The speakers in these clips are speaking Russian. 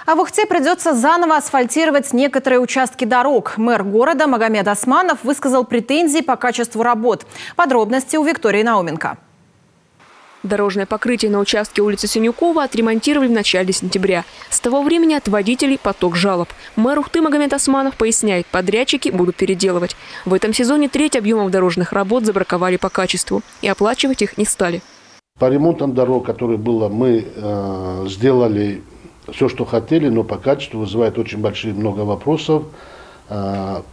А в Ухте придется заново асфальтировать некоторые участки дорог. Мэр города Магомед Османов высказал претензии по качеству работ. Подробности у Виктории Науменко. Дорожное покрытие на участке улицы Синюкова отремонтировали в начале сентября. С того времени от водителей поток жалоб. Мэр Ухты Магомед Османов поясняет, подрядчики будут переделывать. В этом сезоне треть объемов дорожных работ забраковали по качеству. И оплачивать их не стали. По ремонтам дорог, которые было, мы сделали все, что хотели, но по качеству вызывает очень много вопросов.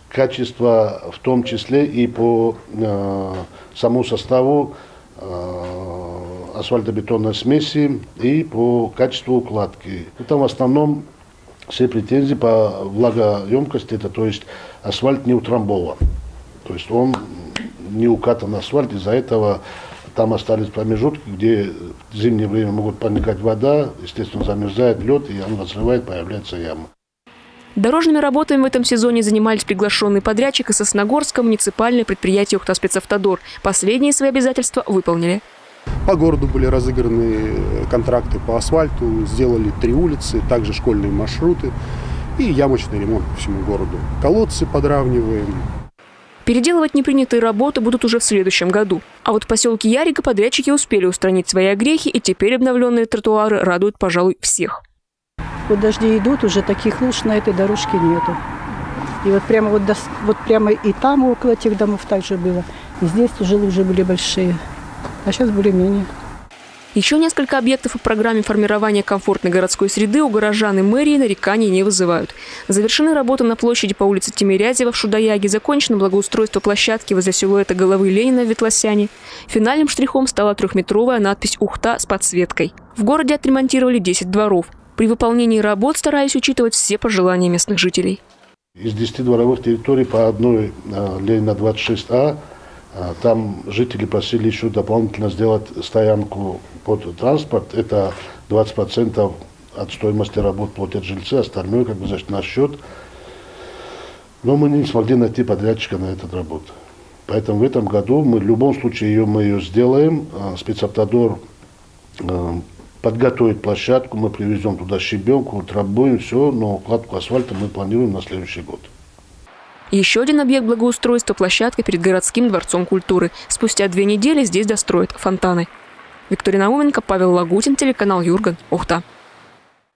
Качество в том числе и по самому составу асфальтобетонной смеси и по качеству укладки. Там в основном все претензии по влагоемкости, то есть асфальт не утрамбован. То есть он не укатан асфальт, из-за этого там остались промежутки, где в зимнее время могут проникать вода, естественно, замерзает лед, и он разрывает, появляется яма. Дорожными работами в этом сезоне занимались приглашенный подрядчик из Сосногорска, муниципальное предприятие «Ухта-Спецавтодор». Последние свои обязательства выполнили. По городу были разыграны контракты по асфальту, сделали 3 улицы, также школьные маршруты и ямочный ремонт по всему городу. Колодцы подравниваем. Переделывать непринятые работы будут уже в следующем году. А вот в поселке Ярига подрядчики успели устранить свои огрехи, и теперь обновленные тротуары радуют, пожалуй, всех. Вот дожди идут, уже таких луж на этой дорожке нету. И вот прямо и там около тех домов также было. И здесь уже лужи были большие. А сейчас более-менее. Еще несколько объектов по программе формирования комфортной городской среды у горожан и мэрии нареканий не вызывают. Завершены работы на площади по улице Тимирязева в Шудаяге, закончено благоустройство площадки возле силуэта головы Ленина в Ветлосяне. Финальным штрихом стала 3-метровая надпись «Ухта» с подсветкой. В городе отремонтировали 10 дворов. При выполнении работ старались учитывать все пожелания местных жителей. Из 10 дворовых территорий по одной Ленина 26А, там жители просили еще дополнительно сделать стоянку под транспорт. Это 20% от стоимости работ платят жильцы, остальное значит, на счет. Но мы не смогли найти подрядчика на эту работу. Поэтому в этом году мы в любом случае мы ее сделаем. Спецавтодор подготовит площадку, мы привезем туда щебенку, утрамбуем все, но укладку асфальта мы планируем на следующий год. Еще один объект благоустройства – площадка перед городским дворцом культуры. Спустя 2 недели здесь достроят фонтаны. Виктория Науменко, Павел Лагутин, телеканал Юрган, Ухта.